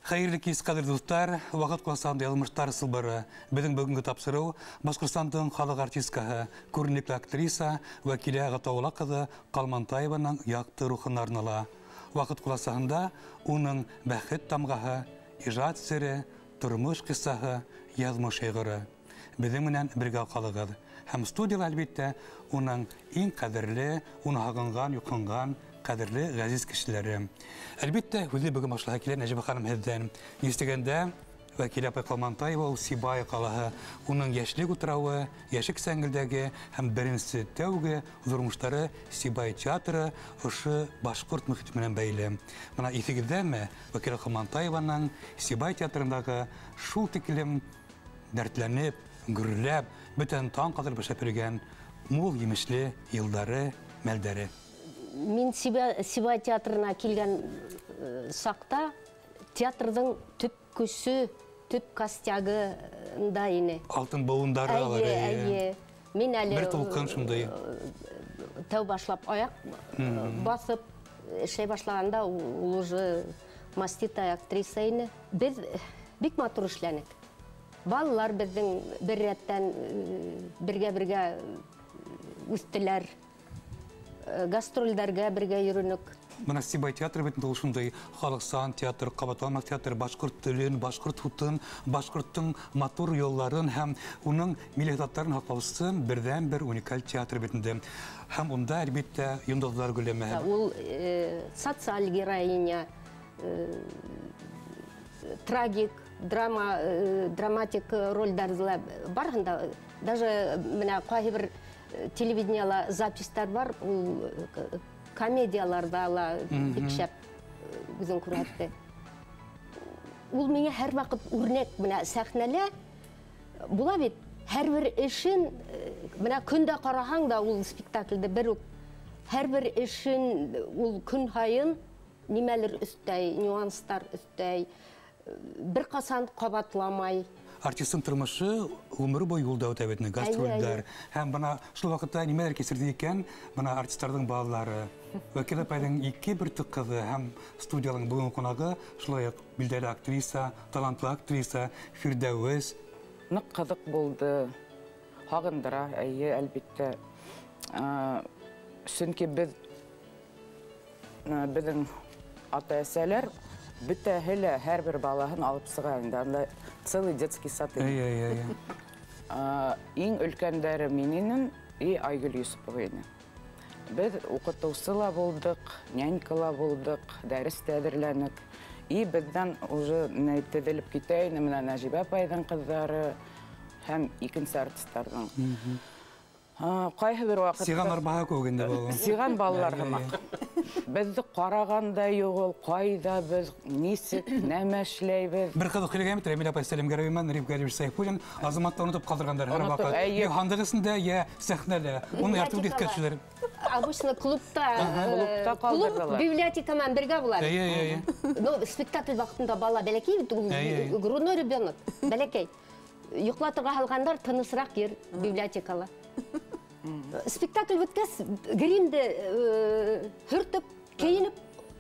Хайырлы кез қадырдылықтар, вақыт қыласанды елміштар сылбары. Біздің бүгінгі тапсыру Башқұртстандың халық артисткаһы, көрнеклі актриса, вәкиле Ағатаула қызы Қалмантаеваның яқты рухын арнала. Вақыт қыласағында оның бәхет тамғаһы, ижад сірі, тұрмыш қиссаһы, язмыш еғірі. Біздің менен бірге қалығыз. Һәм студияда әлбетте оның ең қадірлі, оны ағынған, юқынған, қадірлі ғазиз кішілері. Әлбетте, өзі бүгін башлыға келер Нәжіба ханым һездән. Естігенде, вәкиле апай Қалмантаева Сибай қалаһы, оның яшьлек утрауы, яшік сәңгілдәге һәм бірінші тәуге зұрмыштары Сибай театры ұшы башқұрт мұхитменен бәйлі. Мұна естігіздәме, вәкиле Қалмантаеваның Сибай театрындағы шул текілім дәртләнеп, гүрләп, бүтән таң қадыр бәшәпірген мол емішлі елдары, мәлдәрі. Мен Сибай театрына келген сақта театрдың түп көсі, түп костягында ені. Алтын бауындары алар. Мен әлі бір тұлқын шымдай. Тәу башлап аяқ басып, шай башлағанда ол уже мастита актриса ені. Біз бик матур ішләнік. Балалар біздің бір рәттен бірге-бірге үстілер. Гастрольдерге бірге үйренік. Мұна Сибай театры бетін тұлшындай Халықсан театр, Қабатламақ театр, башқұрт тілін, башқұрт хутын, башқұрттың матур yolларын һәм оның милетаттарын хақлаусын бірден бір уникаль театр бетінде. Һәм онда әлбетте йондозлар көлемі. Ол социаль героиня, трагик, драматик рольдары барғанда. Даже мына қай бір телевидениялы запистар бар, ол комедияларда ала бекшәп үзін күрәтті. Ол мене әр вақыт үрнек мына сәхнәлі бұла бет, әр бір ішін, мына күнді қараһаң да ол спектакльді бір өк, әр бір ішін ол күн хайын немелер үстәй, нюанстар үстәй, бір қасан қабатламай. Артистің тұрмышы өмірі бой юлда өтәбетіне, гастрольдар. Һәм бұна шыл вақытта немелер кесірді екен, бұна артисттардың балалары. Вәкиле апайдың екі бір түк қызы, һәм студиялың бүгін қонағы шылайық білдәлі актриса, талантлы актриса, Фирдәуес. Нық қызық болды, хағындыра, әлбетте. Сүнке біздің ата-әсәлер Бүтті әлі әр бір балағын алып сығайында, целый детский сад. Ең үлкендері мененің Айгүл Юсуповайны. Біз оқытушыла болдық, нянькала болдық, дәріс тәдірләнік. Бізден уже нәйтеделіп кетейіні мына Нәжиба апайдың қыздары һәм екінші артисттардың. Қайғы бір уақытта... Сиған арбаға көгінде болған. Сиған балалар ғымақ. Бізді қарағанда еғыл, қайда біз, несік, нәмәшлейбіз. Бір қызық келеге әмет, Рамиль апай Сәлем Гарауиман, Рим Гаревич Сайфулин, азаматта ұнытып қалдырғандар әр вақыт. Хандығысында, сәхнәлі, оны әртіп кеткәтшілер. Обычно клубта библиотекамен бірге бұлар. Спектакль вақытында бала бәләкей, грудной ребенок, бәләкей. Юқлатырға қалғандар тынысырақ ер библиотекалы. Спектакль өткәс, гримді хүртіп, кейініп,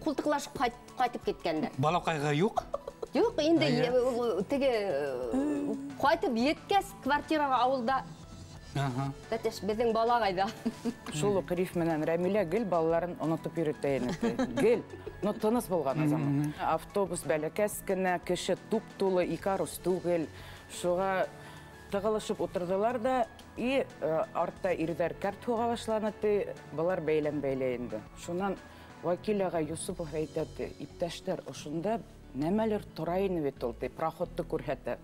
құлтықлашып қайтып кеткендер. Бала қайға юқ? Юқ, енді қайтып еткәс квартираға ауылда. Біздің бала қайда. Шулы қыриф менен Рәмилә гіл балаларын ұнытып үйретейін. Гіл, тыныс болған азаман. Автобус бәләкәс кіне, кіші туп-тулы, икарус түгіл. Шуға тығылышып отырдылар да, артта ирдер кәрт хуға башланыды, бұлар бәйлен-бәйлейінді. Шунан вакиляға Юсупов әйтәді, иптәштер, ұшында нәмәлер тұрайыны бет олды, проходты көрхәті.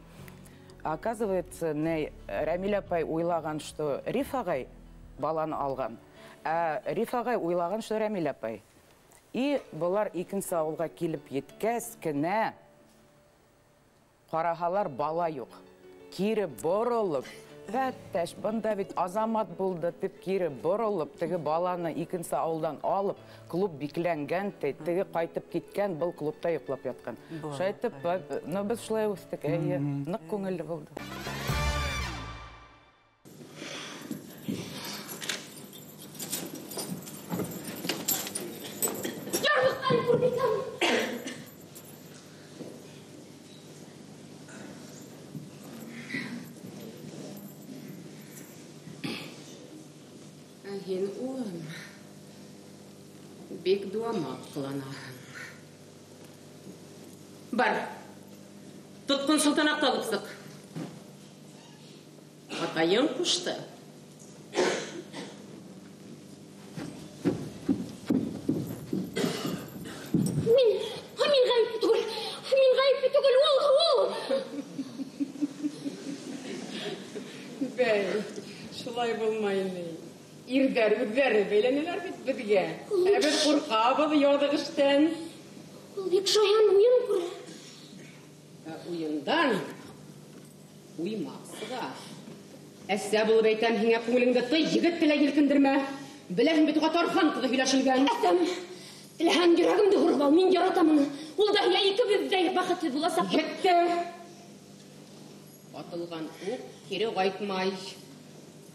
Оказывается, Рәмилә апай ойлаған, что Риф ағай баланы алған, Риф ағай ойлаған, что Рәмилә апай. И бұлар екінші ауылға келіп еткәс кіне, қарағалар бала жоқ. Кері бұрылып, бәттәш, бұнда бет азамат болды, тіп кері бұрылып, тігі баланы екінші ауылдан алып, клуб бекіленген, тігі қайтып кеткен, бұл клубта еқлап ятқан. Шайтып, біз шылай өстік, нық көңілі болды. Сен улым, бек дуама қыланағың. Бар, тұтқын сұлтанақталыпсық. Атайын құшты. Мен ғайыпы түгіл, ол. Бәй, шылай болмайын. Ирдер бейленелер бит бізге. Әбір құрқа бұл йодық іштен. Ол бек жаян ойын күрі. Уйындан уймақсыға. Әсә болып әйтәм хеңе көңіліңді егіт тілі елкіндірме. Біләхін бетуға тархан қылы хүләшілген. Әтәм, тілән жүрегімді ұрбал, мен яратамын. Ол да я екі біздей бақытты боласақ. Жетті. Атылған оқ кері қайтмай.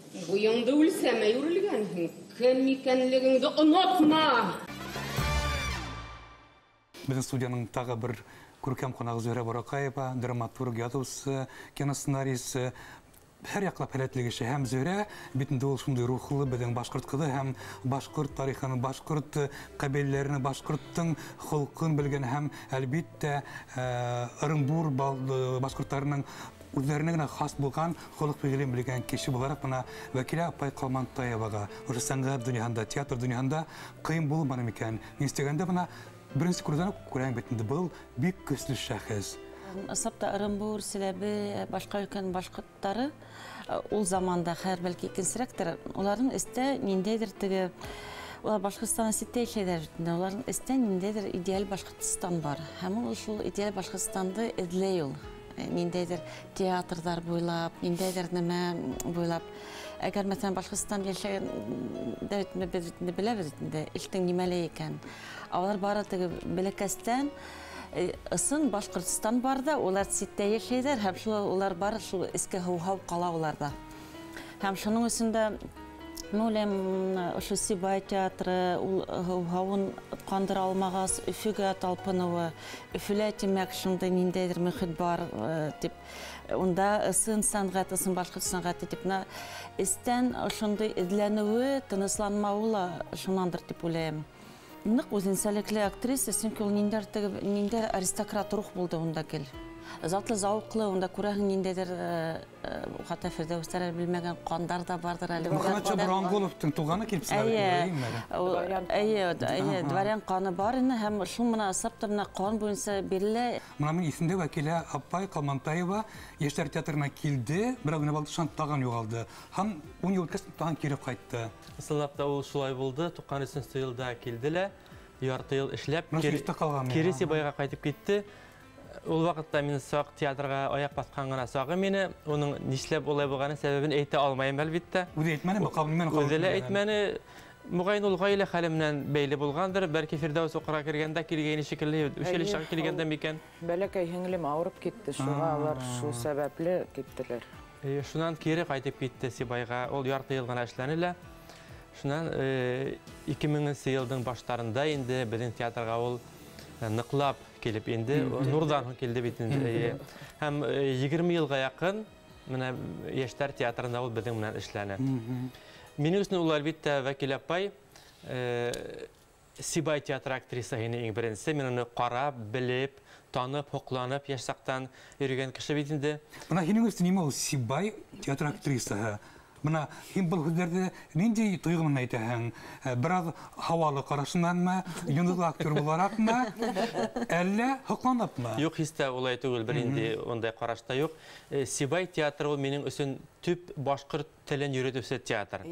Бұйыңды өлсәмей үрілгенсің. Кім екенлігіңді ұнатма. Біздің студияның тағы бір көркем қонағы Зөйрә Борақаева, драматург, язушы, киносценарийші, her яклап һәләтлегеше һәм Зөйрә битендә ул шундый рухлы безнең башкорт кызы һәм башкорт тарихын, башкорт кабиләләрен, башкорттың холкын белгән һәм әлбиттә Оренбур башкортларының үзләренә генә хас булган холык билгелен белгән кеше буларак мына Вәкилә апай Калмантаевага ошо сәнгать дөньяһында, театр дөньяһында кыйын булмады микән? Инстаграмда мына беренче күргән күрән битендә был бик көчле шәхес. Сапта Оренбур, Силәбе, башка өлкән башкортлары ул заманда һәр бәлки икенчерәктер. Уларның истә ниндәйдер теге улар Башкортстан ситтә эшләр, уларның истә ниндәйдер идеаль Башкортстан бар. Һәм ул шул идеаль Башкортстанды эзләй ул. Ниндәйдер театрдар буйлап, ниндәйдер нәмә буйлап. Әгәр мәсәлән Башкортстан яшәгән дәүләтне беләбез инде, илтең нимәле икән. Алар бары теге бәләкәстән ысын Башкортстан барда, улар ситтә яшәйләр, һәм шул улар бар шул иске һау кала уларда. Һәм шуның өчендә Мөлем ошо Сибай театры ул һавын кандыра алмагас Өфөгә талпынуы, Өфөлә тимәк шундый ниндәйдер мөхит бар дип, унда ысын сәнгать, ысын башкорт сәнгате дип, истән ошондый эзләнүе, тынысланмавы шунандыр дип уйлыйм. Нык үзенчәлекле актриса, чөнки ул ниндәй аристократ рух булды унда кел. Затлы зауклы, унда күрәһең ниндәйдер хәтта Фирдәүсләр белмәгән кандар да бардыр әле. Мөхәммәд Чабранголовтың туганы килеп сәләм. Дворян каны бар ине һәм шул менә сапта менә кан буенча бирелә. Менә мин исемдә Вәкилә апай Калмантаева Яшьләр театрына килде, бер генә балты шан тагын югалды. Һәм 10 ел үткәч тагын кире кайтты. Ысынлап та ул шулай булды. 93 елда килделәр. Ярты ел эшләп, кире Сибайга кайтып китте. Ул вакытта мин сак театрга аяк баскан гына сагы мине, уның нишләп олай булганы сәбәбен әйтә алмаем әлбиттә. Үзе әйтмәне, бакабын мен калдым. Үзе әйтмәне, мугайын ул гаилә хәле белән бәйле булгандыр. Бәлки Фирдәүс укырга кергәндә килгән шикелле, училищега килгәндә микән. Бәләкәй һеңлем авырып китте, шуңа алар шул сәбәпле киттеләр. Шуннан кире кайтып китте Сибайга. Ул ярты ел гына эшләнелә. Шуннан 2000 елның баштарында инде безнең театрга ул ныклап келіп енді Нурдан келді бетінде. Һәм 20 елға якын менә Яшьләр театрында ул безнең менән эшләнә. Минем өчен ул әлбиттә Вәкилә апай Сибай театры актрисасы иң беренче. Мин аны карап, белеп, танып, хокланып яшьсактан йөргән кеше бит инде. Менә һинең өчен нимә ул Сибай театр актрисасы? Менә һин бу хәлләрдә нинди тойгын әйтәһең? Бераз һавалы карашыннанмы, юнлы актер буларакмы, әллә хокланыпмы? Юк, хистә улай түгел, бер инде ондай карашта юк. Сибай театры ул минем өчен төп башкорт телен йөртүче театр.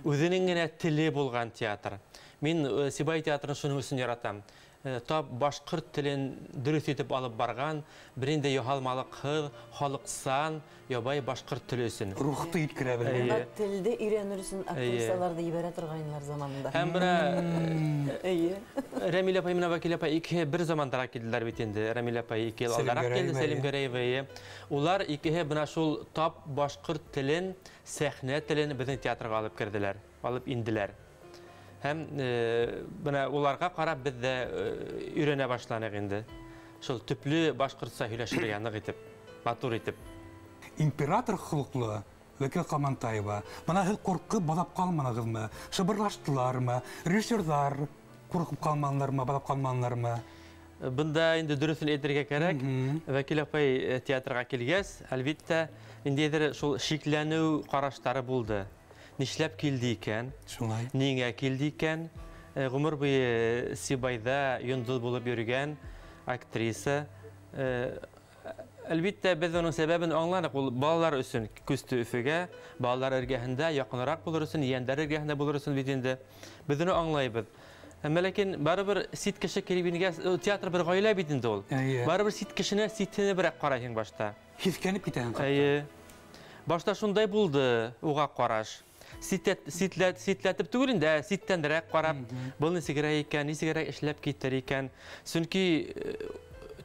Үзенең генә теле булган театр. Мин Сибай театрын шуның өчен яратам. Тап башкорт телен дөрес итеп алып барган, беринде яһалмалык кыз, халыксан, ябай башкорт теле өчен. Рухты иткерә белгән. Телде өйрәнер өчен актрисаларда ибәрә торганнар заманында. Һәм Рәмилә апай менә Вәкилә апай бер заманда килделәр бит инде. Рәмилә апай 2 ел алдарак килде, Сәлим Гәрәевә. Улар икеһе менә шул тап башкорт телен, сәхнә телен безнең театрга алып керделәр, алып инделәр. Һәм менә уларга карап без дә өйрәнә башланык инде. Шул төпле башкортса һөйләшергә нык итеп, матур итеп. Император холыклы Вәкил Қалмантаева. Мына һез қорқып балап қалманығызмы? Шыбырлаштылармы? Режиссерлар қорқып қалманлармы, балап қалманлармы? Бында инде дөресен әйтергә кирәк. Вәкил апай театрга килгәс, әлбәттә, инде шул шикләнү караштары булды. Нишләп килде икән? Шулай. Нигә килде икән? Гомер буе Сибайда йондыз булып йөргән актриса. Әлбәттә, без аның сәбәбен аңланык. Ул балалар өчен күсте Өфөгә, балалар эргәһендә якынрак булыр өчен, яндәр эргәһендә булыр өчен бит инде. Без аны аңлайбыз. Ләкин барыбер сит кеше килгәнгә театр бер гаилә бит инде ул. Барыбер сит кешенә ситене берәк карайһың башта. Хискәнеп китәһең. Әйе. Башта шундай булды, уга караш. Ситләтеп түгел инде, ситтәнрәк карап, бу нисегрә икән, нисегрә эшләп китер икән. Чөнки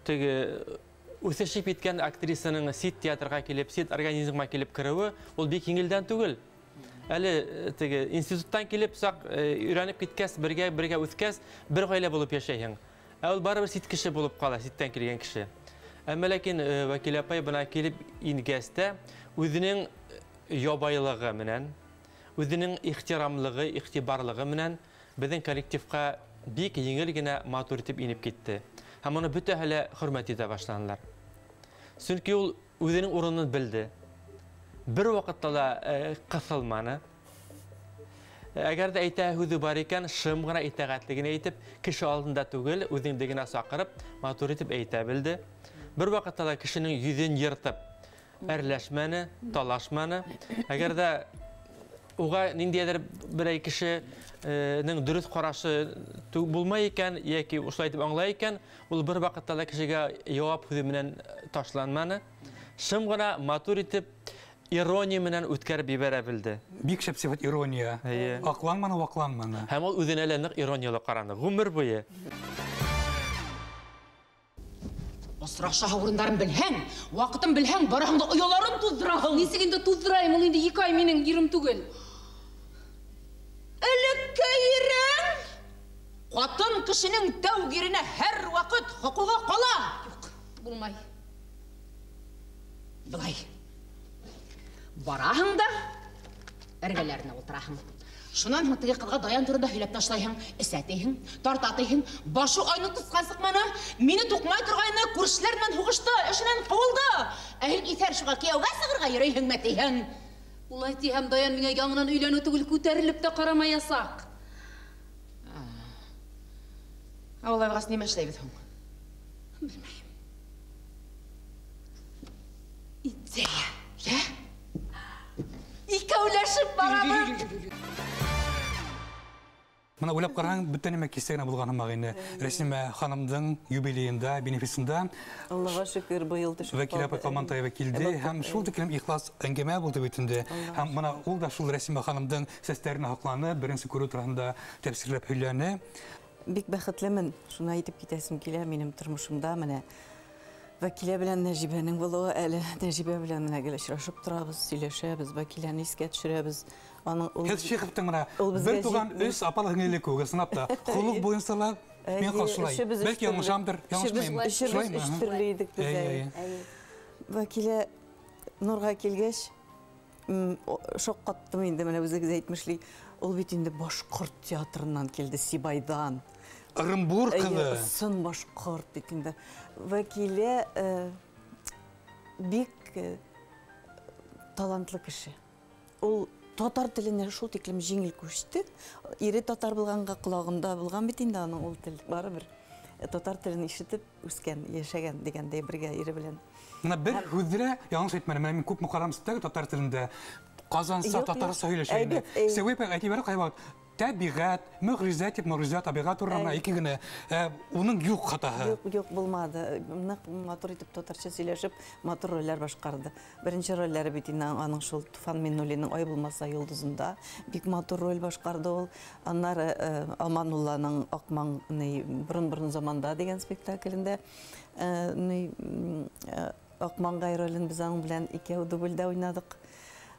теге үсешеп киткән актрисаның сит театрга килеп, сит организмга килеп керүе, ул бик еңелдән түгел. Әле теге институттан килеп сак өйрәнеп киткәс, бергә үскәс, бер гаилә булып яшәйһең. Ул барыбер сит кеше булып кала, ситтән килгән кеше. Әмма ләкин Вәкил апай бына килеп ингәстә, үзенең ябайлыгы менән, үзенең ихтирамлыгы, игътибарлыгы менән безнең коллективка бик еңел генә матур итеп инеп китте. Һәм аны бөтәһе хөрмәт итә башланылар. Чөнки ул үзенең урынын белде. Bir vaqtda da qısılmanı. Əgər də əytə hüdü var ikən, şımğına itaətligini eytib, kişi aldında tügül, özündegine saqırıb, matur etib eytə bildi. Bir vaqtda da kişinin yüzün yırtıb, ərləşməni, talaşmanı. Əgər də oğa nindiyedir bir kişinin dürüst qaraşı bulmay ikən, yəki uşlaytıb anlay ikən, ol bir vaqtda da kişiyə yavab hüdümünən taşlanmanı. Şımğına matur etib, iroния менән үткәреп ебәрә белде. Бик шәп сифат ирония. Акланманы, вакланманы. Һәм ул үзенә лә нык ирониялы караны. Гомер буе. Осраша урындарын белһәң, вакытын белһәң, бараһыңда ояларын туздыраһың. Нисек инде туздырайым, ул инде 2 ай минең ирем түгел. Элекке ирең! Катын кешенең тәүгиренә һәр вакыт хукугы кала. Юк, булмай. Былай. Бараһың да, әргәләренә ултыраһың. Шунан һуң теге кызга даян турында һөйләп ташлайһың, эсәтәйһең, тартатыйһың. Башы айны кыскан сыкманы, мине тукмай торгайны күршеләр белән һугышты, эшеннән куылды. Әһин исәр шуга кияүгә сыгырга йөрөйһең мәтәйһең. Улай тиһәм, даян миңа яңынан өйләнү түгел, күтәрелеп тә карамаясак. Алайгас нимә эшләйбез һуң? Белмәйм. Идея, я? Икәүләшеп барабыз. Мына уйлап караң, бүтән нәмә кисәгенә булган һәммәгыйне. Рәсимә ханымның юбилеенда, бенефисында Аллаға шөкер, быйыл да шулай. Вәкил апай Қалмантаева килде һәм шул тиклем ихлас әңгәмә булды бит инде. Һәм мына ул да шул Рәсимә ханымның сәсләренә хакланып, беренче күрү турында тәфсирләп һөйләне. Бик бәхетлемен, шуны әйтеп китәсем килә минем тормышымда менә. Вәкилә белән Нәҗибәнең булуы, әле Нәҗибә белән менә очрашып торабыз, сөйләшәбез, Вәкиләне искә төшерәбез. Аның ул Һез шихыптың мына бер туган өс апалы һеңлек күгә сынапта. Хулук буенсалар мен кашылай. Бәлки яңшамдыр, яңшмыйм. Эш төрле идек без. Вәкилә Нурга килгәч, шок каттым инде менә үзегез әйтмешли. Ул бит инде башкорт театрыннан килде, Сибайдан. Оренбург кызы. Сын башкорт бит инде. Вәкилә бик талантлы кеше. Ул татар теленә шул тиклем җиңел күчте. Ире татар булганга кулагында булган бит инде аның ул тел. Барыбер татар телен ишетеп үскән, яшәгән дигәндәй бергә ире белән. Мына бер һүзләрә яңш әйтмәнем, мин күп мукарамсызда татар телендә Казанса татарча сөйләшәйне. Себеп әйтибәр кайбат табигать, мөгъҗизат, мөгъҗизат табигать урынына ике генә уның юк хатаһы. Юк булмады. Нык матур итеп татарча сөйләшеп, матур рольләр башкарды. Беренче рольләре бит инде аның шул Туфан Миннуллинның Ай булмаса йолдызында бик матур роль башкарды ул. Аннары Аманулланың Акмаңны борын заманда дигән спектаклендә Акмаңгай ролен без аның белән икәү дубльдә уйнадык.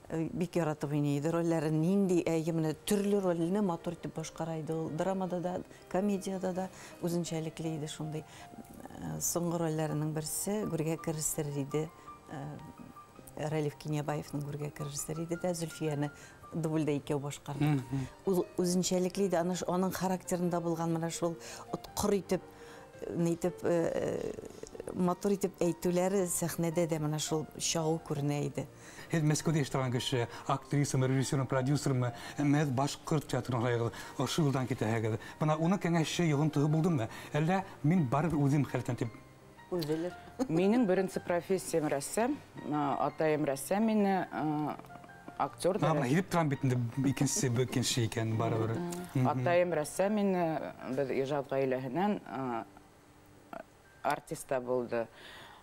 Бик яратып уйнайды. Рольләрен нинди әйеменә төрле рольне матур итеп башкарайды. Ул драмада да, комедияда да үзенчәлекле иде шундый. Соңгы рольләренең берсе Гүргә керсер иде. Рәлиф Кинябаевның күргә режиссер иде дә, Зөлфияны дубльдә икәү башкарды. Ул үзенчәлекле иде, аның характерында булган менә шул отқыр итеп, нитеп, матур итеп әйтүләре сәхнәдә дә менә шул шау күренә иде. Һез Мәскәүдә эшләгән кеше, актрисамы, режиссерым, продюсерымы, мәз башкорт театрына һайгы, ошо юлдан китәһегез. Бына уны кәңәшче йогынтыгы булдымы? Әллә мин барып үзем хәлтән дип Үзелер. Минең беренче профессиям рәссам, атаем рәссам, мине актер да. Һәм һип торам бит инде икенче икән барыбер. Атаем рәссам, мине без иҗат гаиләһеннән артиста булды.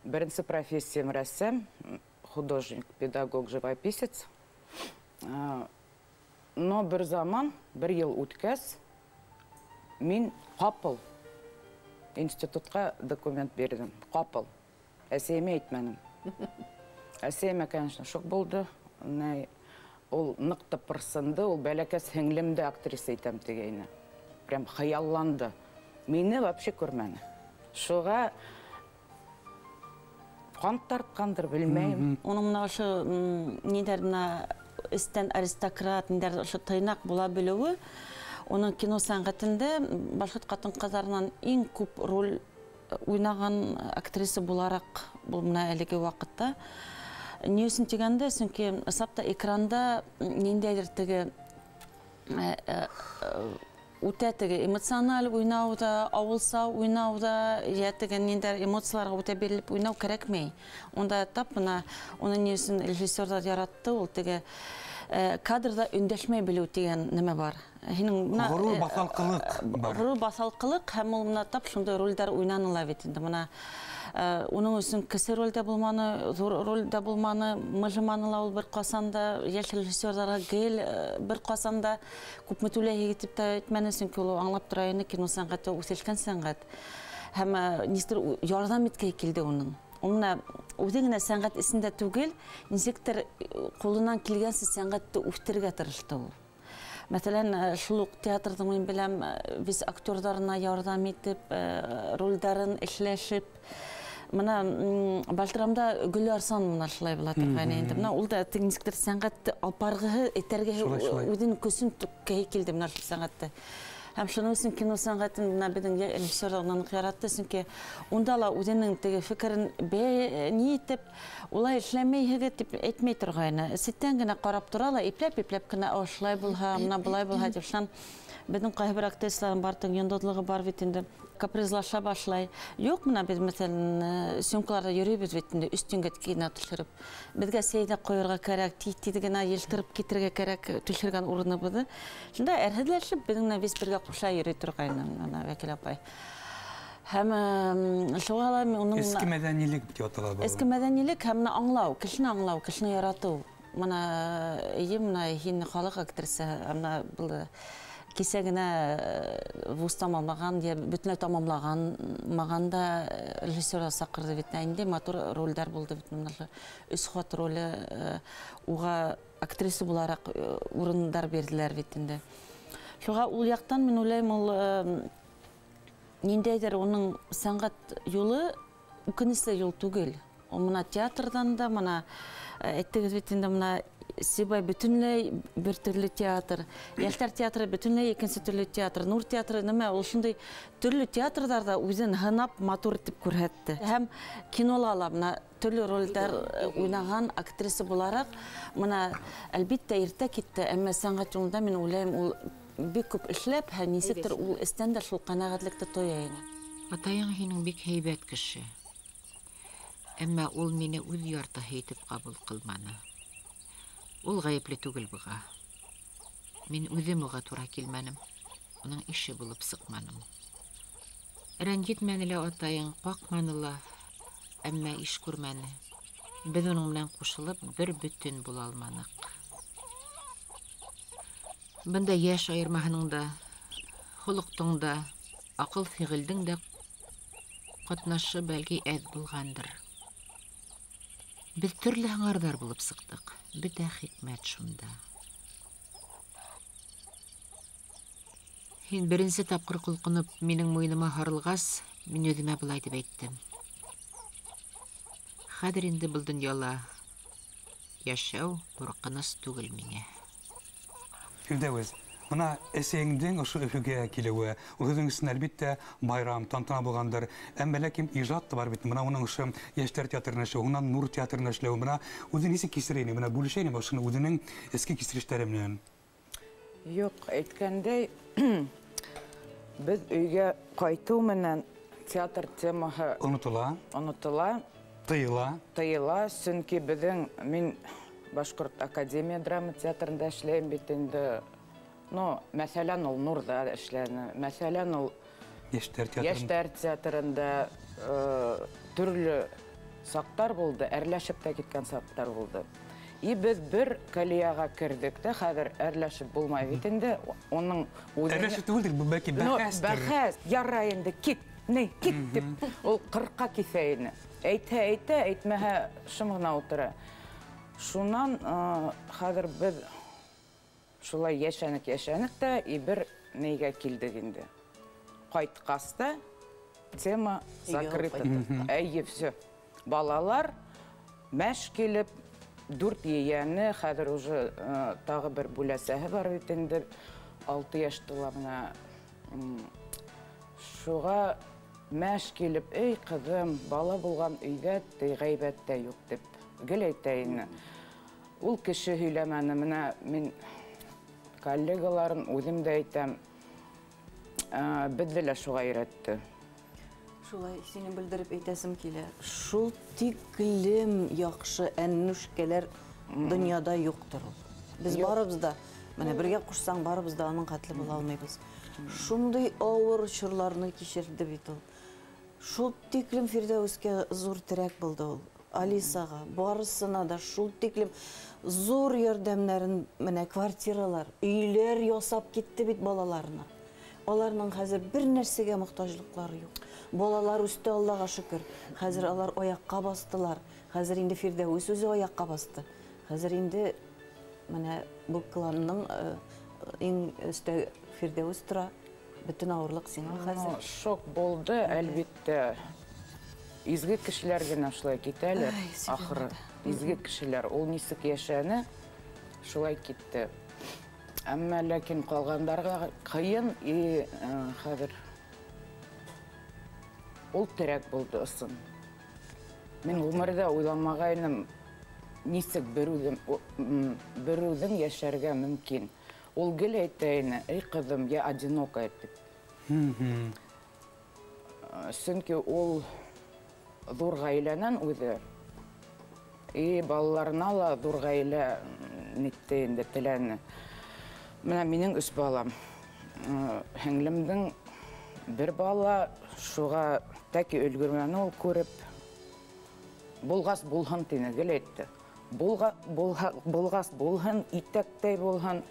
Беренче профессиям рәссам, художник, педагог, живописец. Но бер заман, бер ел үткәс, мин капыл институтка документ бердем. Капыл. Әсәйемә әйтмәдем. Әсәйемә, конечно, шок булды. Ул нык тыпырсынды, ул бәләкәс һеңлемде актриса итәм дигәйне. Прям хыялланды. Мине вообще күрмәне. Шуга кан тарткандыр, белмәйм. Оның мына ошо нидер мына истен аристократ, нидер ошо тыйнак була белүе, оның кино сәнгатендә башкорт хатын-кызларынан иң күп роль уйнаган актриса буларак бу менә әлеге вакытта. Ни өчен дигәндә, чөнки сапта экранда ниндәйдер теге үтә теге эмоциональ уйнауда, авылса уйнауда, я теге ниндәр эмоцияларга үтә бирелеп уйнау кирәкмәй. Онда тап мына уны ни өчен режиссерлар яратты, ул теге кадрда өндәшмәй белү дигән нимә бар. Горур баҫалҡылык бар. Горур баҫалҡылык һәм ул мына тап шундай ролдәр уйнанылар бит инде. Мына уның өсөн кесе ролдә булманы, зур ролдә булманы, мыжыманылар ул бер ҡасанда, йәш режиссерларга гел бер ҡасанда күпме түләһе итеп тә әйтмәне, сөнки ул аңлап тора ине, кино сәнгате үҫешкән сәнгать. Һәм нистер ярдәм иткәй килде уның. Уна үзе генә сәнгать исендә түгел, нисектер ҡулынан килгәнсе сәнгатте үҫтерергә тырышты ул. Мәсәлән, шул ук театрҙың мин беләм, без актерҙарына ярдәм итеп, ролдәрен эшләшеп, мына Балтырамда Гөл Арсан мына шулай була торган инде. Мына ул да нисектер сәнгатте алпарғыһы, этәргәһе үҙен көсөн түккәһе килде мына шул сәнгатте. Һәм шуның өсөн кино сәнгатен мына безнең режиссерлардан яратты, чөнки унда ла үзенең теге фикерен ни итеп, улай эшләмәйһегеҙ дип әйтмәй торгайны. Ситтән генә ҡарап тора ла, ипләп кенә ошолай булһа, мына булай булһа дип шунан безнең ҡайһы бер актрисаларның бартың йондоҙлығы бар бит инде. Капризлаша башлай. Юк, мына без мәсәлән съемкаларда йөрөйбез бит инде, өстөнгә кино төшөрөп. Безгә сәйдә ҡуйырға кәрәк, тиҙ генә йылтырып китергә кәрәк төшөргән урыныбыҙҙы. Шунда әрһеҙләшеп безнең бергә ҡуша йөрөй торғайны, ана Вәкил апай. Һәм шуға ла уның эске мәдәнилек дип атала бар. Эске мәдәнилек һәм аңлау, кешене яратыу. Мына мына һин халык актриса, мына был кисә генә вуз тамамлаган, бөтөнләй тамамлаган да режиссер саҡырҙы бит инде, матур ролдәр булды бит мына өс хат роле уға актриса булараҡ урындар бирҙеләр бит инде. Шуға ул яҡтан мин уйлайым, ул ниндәйҙер уның сәнғәт юлы үкенесле юл түгел. Ул мына театрҙан да, мына әйттегеҙ бит инде, мына Сибай бөтөнләй бер төрлө театр, Йәштәр театры бөтөнләй икенсе төрлө театр, Нур театры нәмә, ул шундай төрлө театрҙарҙа үҙен һынап, матур итеп күрһәтте. Һәм кинолала мына төрлө ролдәр уйнаған актриса булараҡ, мына әлбиттә иртә китте, әммә сәнғәт юлында мин уйлайым, ул бик күп эшләп, һәм нисектер ул эстән дә шул ҡәнәғәтлекте тоя ине. Атайың һинең бик һәйбәт кеше. Әммә ул мине үҙ яртыһы итеп ҡабул ҡылманы. Ул ғәйепле түгел быға. Мин үҙем уға тура килмәнем. Уның ише булып сыҡманым. Рәнйетмәне лә атайың, ҡаҡманы ла, әммә иш күрмәне. Беҙ уның менән ҡушылып бер бөтөн була алманыҡ. Бында йәш айырмаһының да, холоҡтоң да, аҡыл-фиғелдең дә ҡатнашы бәлки әҙ булғандыр. Без төрлө һыңарҙар булып сыҡтыҡ. Бөтә хикмәт шунда. Һин беренсе тапҡыр ҡолҡоноп минең муйыныма һарылғас, мин үҙемә былай тип әйттем. Хәҙер инде был донъяла яшәү куркыныч түгел миңа. Фирдәвес, мына әсәңдең ошо өфөгә килеүе, үҙең өсөн әлбиттә байрам, тантана булгандыр. Әммә ләкин ижад бар бит. Мына уның ошо Яшьтәр театрына эшләү, унан Нур театрына эшләү, мына үзе нисек кисерәйне, мына бүлешәйне ошоны үзенең эске кисерештәре менән. Юк, әйткәндәй, без өйгә кайту менән театр темаһы Онытыла, тыйыла, сөнки безнең мин Башкорт академия драма театрында эшләйм бит инде. Мәсәлән, ул Нурда эшләне. Мәсәлән, ул Яшьтәр театрында төрле сактар булды, әрләшеп тә киткән сактар булды. И без бер коллеяга кирдек тә, хәзер әрләшеп булмай бит инде. Оның әрләшеп түгелдер, бу бәлки бәхәстер. Бәхәс, ярай инде, кит дип, ул 40-ка кисәйне. Әйтә, әйтмәһә шымгына утыра. Шуннан хәзер без шулай яшәнек тә, и бер нигә килдек инде. Кайткас та тема закрыта. Әйе, все. Балалар мәш килеп, 4 ияне, хәзер уже тагы бер бүләсәһе бар бит инде, 6 яшьтыларына. Шуга мәш килеп, эй кызым, бала булган өйдә гайбәт тә юк дип гел әйтәйне. Ул кеше һөйләмәне, менә мин коллегаларын үзем дә әйтәм, безне лә шуга өйрәтте. Шулай сине белдереп әйтәсем килә. Шул тиклем яхшы әннүшкәләр дөньяда юктыр ул. Без барыбыз да, менә бергә кушсаң барыбыз да аның хәтле була алмыйбыз. Шундый авыр чорларны кичерде бит ул. Шул тиклем Фирдәүскә зур терәк булды ул. Алисага, барысына да шул тиклем зур ярдәмнәрен, менә квартиралар, өйләр ясап китте бит балаларына. Аларның хәзер бер нәрсәгә мохтаҗлыклары юк. Балалар үсте, Аллага шөкер. Хәзер алар аякка бастылар. Хәзер инде Фирдәүс үзе аякка басты. Хәзер инде менә бу кланның иң өстә Фирдәүс тора. Бөтен авырлык сиңа хәзер. Шок булды, әлбиттә. Изге кешеләр генә шулай китәләр, ахыры. Изге кешеләр, ул нисек яшәне, шулай китте. Әмма ләкин калгандарға кыен, и хәзер ул терәк булды ысын. Мин гомердә уйламагайным, нисек берүҙең яшәргә мөмкин. Ул гел әйтәйне, эй кызым, я одинокая дип. Сөнки ул зур гаиләнән үзе, и балаларына ла зур гаилә нитте инде теләне. Менә минең 3 балам. Һеңлемдең бер бала, шуга тәки өлгөрмәне ул күреп, булгас булһын тине гел әйтте. Булгас булһын, итәктәй булһын.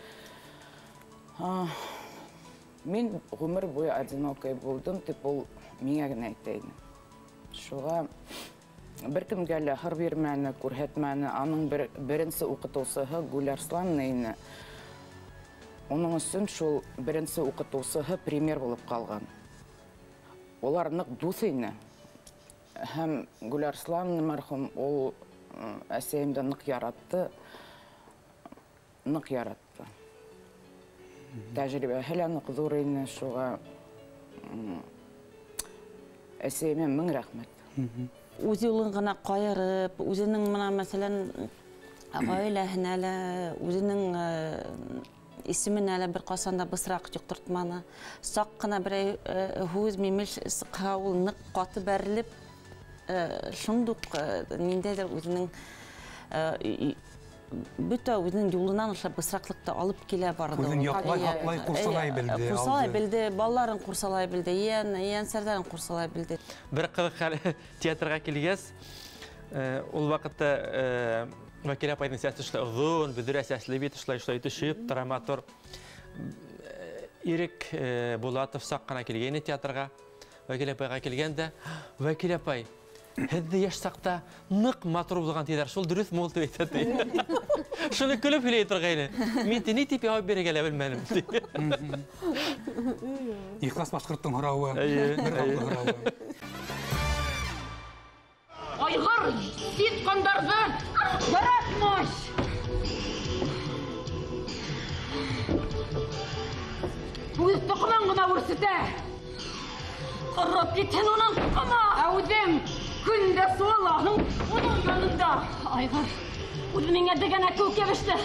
Мин гомер буе одинокая булдым, дип ул миңа генә әйтәйне. Шуга беркемгә лә хыр бирмәне, күрһәтмәне. Аның беренче укытучыһы Гүләрслан ине. Оның өсөн шул беренче укытучыһы пример булып калган. Олар нык дус ине. Һәм Гүләрслан мәрхүм ул әсәйемде нык яратты. Тәҗрибәһе лә нык зур ине, шуга әсәйемә мең рәхмәт. Үз юлын гына кайырып, үзенең менә мәсәлән гаиләһенә лә, үзенең исеменә лә бер касан да бысрак юктыртманы. Сак кына бер һүз мимеш сыкка ул нык каты бәрелеп, шундук ниндәдер үзенең бөтә үзенең юлынан аша бысраклыкта алып килә барды. Үзен яклай, курсалай билде. Курсалай билде, балаларын курсалай билде, янсәрдән курсалай билде. Бер кызык театрга килгәс, ул вакытта Вәкил апайның сәсе эшләй озын, бөҙөр әсәсле бит эшләй төшөп, драматур. Ирек Булатов саҡ ҡына килгәйне театрға. Вәкил апайға килгәндә, Вәкил апай, һеҙҙе йәш саҡта ныҡ матур булған тиҙәр, шул дөрөҫ мул тип әйтә. Шуны көлөп һөйләй торғайны. Мин ни тип яуап бирергә лә белмәнем. Ихлас башҡорттоң һорауы, бер хаҡлы һорауы. Айғыр, сит ҡандарҙы, яратмаш! Тұқымын ғына өрсіте. Құрып кетен оның тұқымы. Әудем күнде суалағың оның жанында. Айғыр, ол менге деген әкі өкевішті.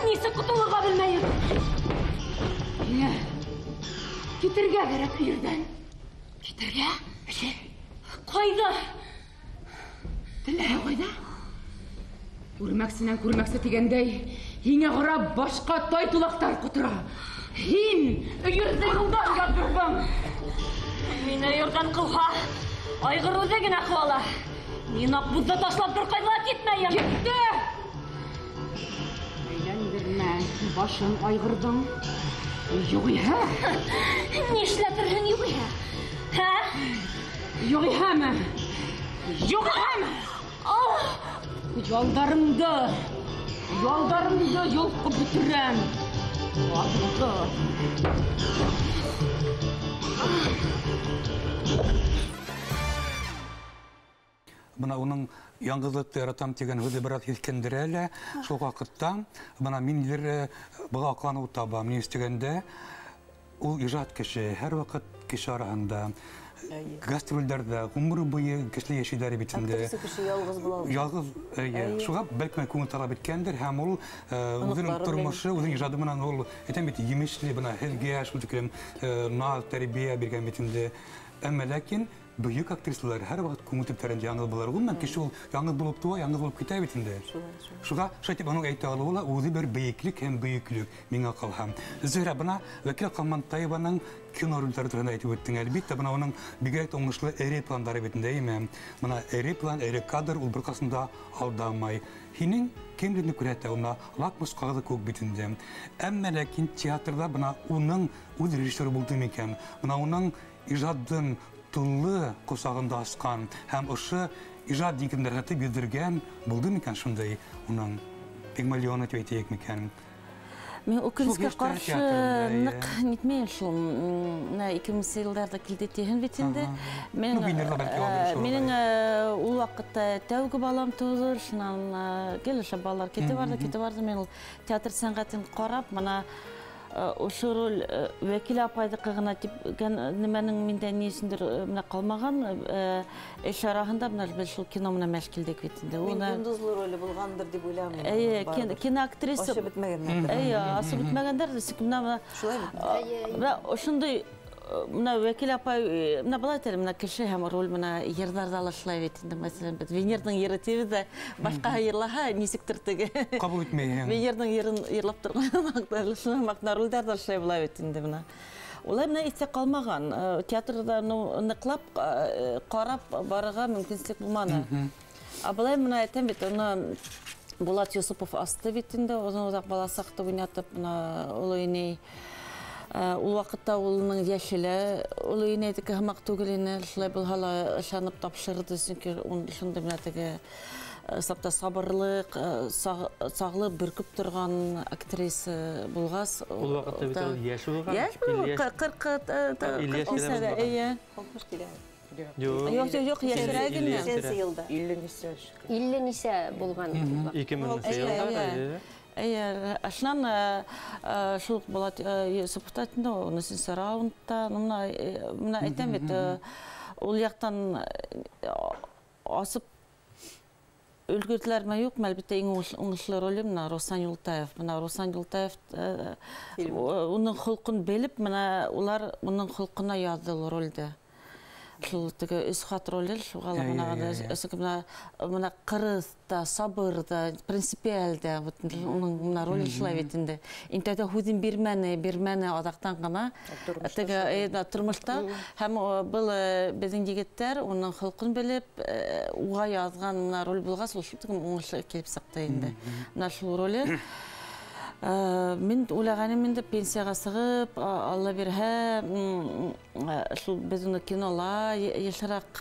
Несі құтылыға білмейір. Кетірге керек үйірден. Кетірге? Қойды. Тілері қойды? Көрмәксінен көрмәксі тегендей, еңе ғырап башқа той тулақтар құтыра. Хин үйірді жылдан жадырдың. Мен үйірден қылға, айғыр өзеген ақуала. Мен ақ бұзда ташлап бір қайла кетмейім. Кетті! Әйлендірме башын айғырдың. Юғиға? Не ішләпірің юғиға? Хә? Юғиға мә? Юғиға мә? Yollarımda yolqı bitirəm. Бына уның яңғызлықты яратам деген өҙі бірат ескендірі әлі. Сол вақытта, бына минлер бұға ақланы ұтаба. Мен естегенде, ол ижат кеші, әр вақыт кеші арағында. Гастрольдерді, ғұмыр бойы кешілі ешідері бетінде. Актриса кіші ялғыз болады. Ялғыз, шуға бәлкімен көңіл талап еткендір, һәм ол өзінің тұрмышы, өзінің жадымынан ол етен беті емешлі, бұна хелге, шүлдікілім, нағыз тәрбие берген бетінде. Әмі ләкин, büyük aktrisalar her vakit kumutiplerinde yalnız bular olman kişi ol yalnız bulup tuğa yalnız bulup kitap bitinde. Şuga şöyle onu aytalı ola o'zi bir büyüklük hem büyüklük menga qalham. Zira buna vekil qalman Tayvan'ın kino rolleri turunda aytib o'tding elbette buna onun bigayet oңышлы eri planları bitinde ime. Buna eri plan, eri kadr ul bir qasında aldamay. Hinin kimliğini küretте ona lakmus kağıdı kok bitinde. Әмма ләкин театрда buna onun o'z rejissörü bulduğum ekan. Buna onun ijadın Туллы косағында асқан, һәм ұшы ижад дегендерді білдірген болды мекен шындай оның пигмалионы төйтейік мекен? Мен өкініске қаршы нық нетмейін шыл. 2000 жылдарда келдетеген бетінде. Менің ол уақытта тәугі балам туылыр, шынан келіші балар кете барды. Мен театр сәнғатын қарап, мына Ошы рөл вәкил апайды қығына неменің менден несіндір мына қалмаған әш арағында мына білшіл кино мына мәшкілдек ветінде. Мен күндізлі рөлі болғандыр деп ойлаймын. Кино актриса. Асы бітмегендер. Асы бітмегендер. Ошындай Мына вәкил апай, мына былай тәлі, мына кіші һәм рөл мына ердарды алашылай ветінде. Мәселен, Венердің ері тевізі башқа ерлаға несіктіртігі. Қабыл етмейін. Венердің ерін ерлап тұрған мақна рөлдарды алашылай бұлай ветінде. Олай мына ете қалмаған. Театрда нықлап, қарап барыға мүмкінсілік болманы. Бұлай мына әтен бет, оны Болат Юсупов асты ветінде. Озын ұзақ баласақты ойнатып, ұлы еней. Ул вакытта улының яшеле, ул инедеке хамак түгелине, шулай булһала ышанып тапшырды, чөнки ул шунда менә теге сапта сабырлык, саглы бөркүп торган актриса булгас. Ул вакытта бит ул яшь булган. Яшь, 40 нисәдә, әйе. 60 килә. Юк, яшьрәк генә. 50 нисә булган. 2000 елда. Ашнан шулық болады сыпықтайтында, оны сенсі раундта, мұна әйтен бет, ол яқтан асып өлгертілер ма yok, әлбетте ең оңышлы рөлі мұна Руслан Юлтаев. Мұна Руслан Юлтаев оның құлқын беліп, олар мұның құлқына ядыл рөлді. Шултығы үз хат рөлі, шуғалы мұна қырызда, сабырда, принципиалда, мұна рөлі шылай ветінде. Интайда худин бермәні адақтан ғана, тұрмышта, һәм бұл біздің дегеттер, оның құлқын біліп, уға язған рөл болға, сол шултығын оңышлы келіп сақтайынды. Мұна шул рөлі. Мен ойлағаным енді пенсияға сығып, алла берһә, біз оны кинола ешірақ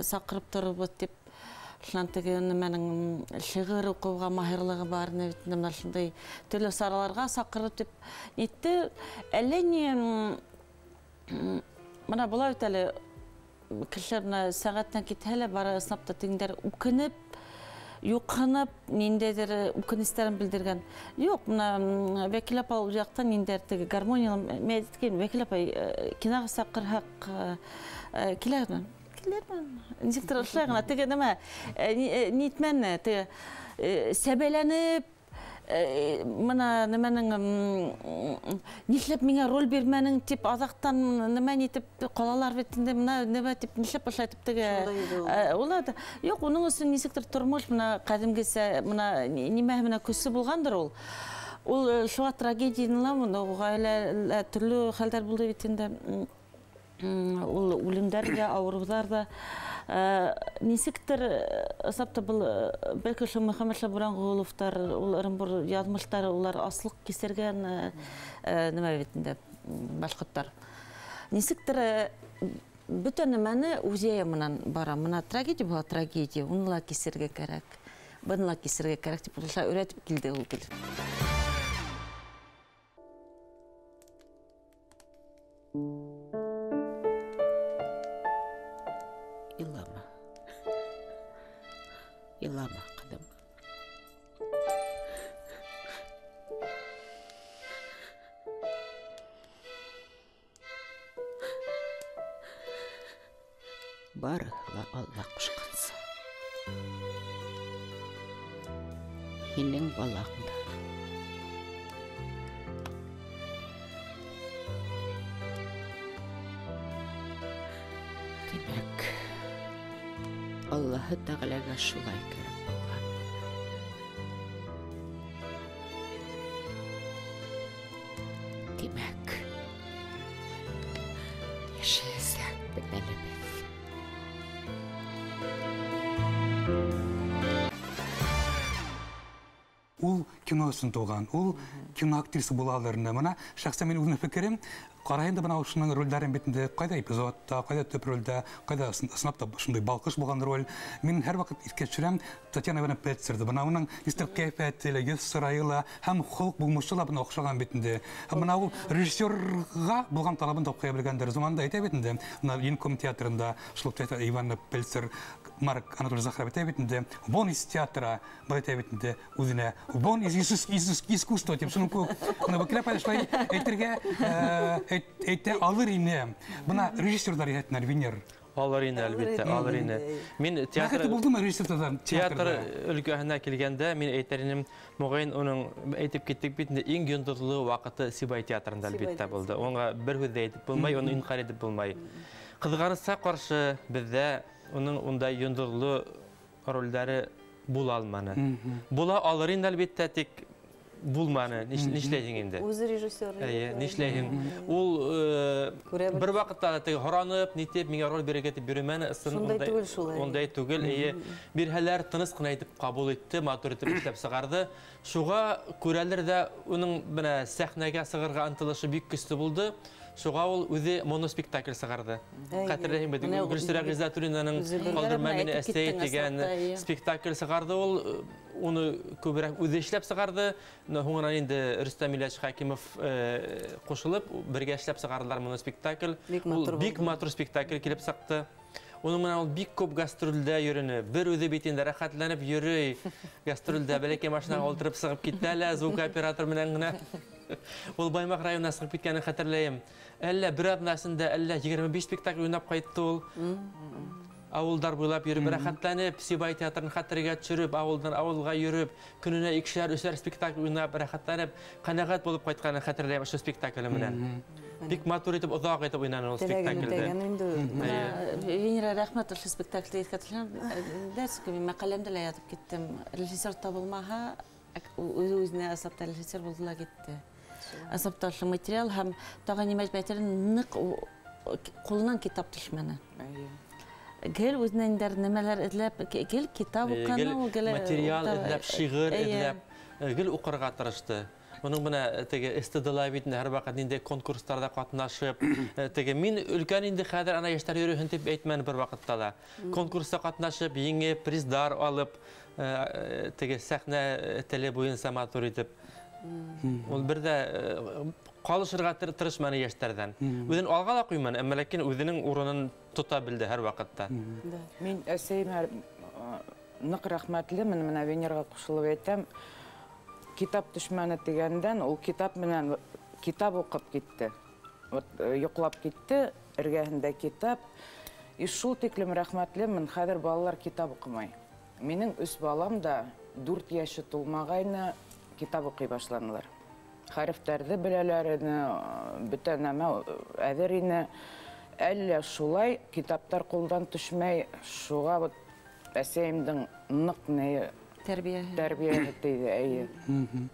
сақырып тұрып деп, шынантығын мәнің шығыр оқуға махирлығы бар, шындай түрлі сараларға сақырып деп нетті. Әлі не, мұна бұла өтәлі, кішілер сағаттан кетәлі бары сынапта теңдер үкініп, юқанып, ниндейдер үкіністерін білдірген. Жоқ, мұна Вәкіл апа ол жақтан ниндердегі гармониялы мәдеткен Вәкіл апа кинағы сақырхақ келермен. Инжектор ұшлағына, тігі нема, нетмен, сәбәләніп, мына неменің нишлеп миңа роль берменің тип азақтан неме нетіп қалалар бетінде мына неме тип нишлеп ұшлайтып тігі олады. Жоқ, оның үсін инжектор тұрмыш, мына қадымгесі, мына неме мына көсі болғандыр ол. Ол шуа трагедияныла, ғайлі түрлі қалдар болды бетінде. Ол өлімдер де, ауырулар да. Несектір сапты бұл бәлкі Мөхәммәд Шабуранғоловтар, ол ырымбұр ядмыштары, олар аслық кесерген неме бетінде башқыттар. Несектір бүтін немені өзея мұнан бара. Мұна трагедия бұла трагедия, ұныла кесерге кәрек, бұныла кесерге кәрек деп ұлыша өретіп келді ол келді. Илама, қадым. Бары Алла құшқанса. Хенің балағында. Демек, Аллахы тағалаға шулай керек болған. Демек, ешілізді білмеліміз. Ул кино өсін туған, ул кино актрисы болаларында. Мына шақса мен өзінің пікірім, қарайында бұна ұшының рөлдерін бетінде қайда эпизодта, қайда төп рөлді, қайда сынапта шындай балқыш болған рөл. Мен әр вақыт ескет жүрем Татьяна Ивановна Петцерді. Бұна оның істер кәйфәттілі, ес сырайылы, һәм құлық бұлмышылы бұна оқшаған бетінде. Бұна ол режиссерға болған талабын тапқая білгендер. Зуманда айта бетінде, Енком театрында Ивановна Петцер, Марк Анатолий Захаров айта бетінде, вон из театра, бұл айта бетінде өзіне, вон из искусства, деп шының көк. Бұкілі пайдашылай әйтерге әйтті алыр ине. Бұна режиссердар егетінер, Венер. Алыр ине, әлбетті, алыр ине. Мен театр үлгіғына келгенде, мен әйтерінім мұғайын оның әйтіп кеттік бетінде ең гендірлі уақыты Сибай театрында әлбетті болды. Оңға бір хүзді әйтіп болмай, оны үнқар едіп болмай. Қызғанысқа қаршы бізде оның ондай гендірлі рөлдері бұла алманы. Бұла алыр ине әлбетті тек булманы, нишлейін енді. Өзі режиссер. Нишлейін. Ол бір вақытта хоранып, нетеп, меңе рол берекетіп берумен ұсын ондай түгіл. Берхәлер тыныс қынайтып қабыл етті, матур етіп ішлеп сығарды. Шуға көрәлер де оның сәхнәге сығырға антылышы бик күсті болды. Шуға ол өзі моноспектакль сығарды. Қатырлайын бәді, Гүлсүрә Ғиззатуллинаның «Қалдырма мені әстей» деген спектакль сығарды. Ол оны көбірек өзі ішлеп сығарды. Хоңынан енді Рүстәм Ильяч Хакимов қошылып, бірге ішлеп сығардылар моноспектакль. Бик матур спектакль келіп сақты. Оның мұна ол бик көп гастрольда жүріні. Бір өҙі бетінде рахатланып жүрі. Гастрольда бәлеке машинаға олтырып сығып кетті әлі, звук оператор менен ғына. Ол Баймақ районына сығып кеткенін қатырлайым. Әлі бір аптасында әлі 25 спектакль ойнап қайтты ол. Ауылдар бойлап жүріп, рахатланып, Сибай театрын қатырға түсіріп, ауылдан ауылға жүріп, күніне 2-3 спектакль ойнап, рахатланып, қанағат болып қайтқанын қатырлайым осы спектаклі менен. Бик матур етіп, ұзақ етіп ойнаны ол спектакльді. Венера рахмат осы спектакльді еткатылған. Дәрсікі мен мақалемді лә ятып кеттім. Режиссер табылмаға, өзіне асапта режиссер болдыла кетті. Асапта ұшы материал, һәм тағын емәж бәйтерін нық қолынан китап түшмені. Гел өзінен немелер эдләп, гел китап оқаны, материал эдләп, шиғыр эдләп, гел оқырға тырышты. Оның бұна эстедалай бетінде әр вақыт ненде конкурстарда қатынашып, мен үлкен енді қадыр ана ештер өрігін деп әйтмен бір вақытта да. Конкурста қатынашып, еңе приздар алып, сәхне тілі бойын саматур етіп. Ол бірді қалышырға тырышманы ештерден. Өзін алғала қойман, әмәләкен өзінің орынын тұта білді әр вақытта. Мен әсейім нык рәхмәтле, мен менә Венерга кушылып әйтәм. Китап төшмәне дигәндән, ул китап менән китап укып китте. Вот йоклап китте, эргәһендә китап. И шул тиклем рәхмәтле, мен хәзер балалар китап укымай. Минең 3 балам да 4 яшы тулмагайны китап укый башладылар. Хәрефтәрне беләләр, бөтен нәмә әзер ине. Әллә шулай китаптар кулдан төшмәй, шуга вот әсәемнең нык тәрбия итте.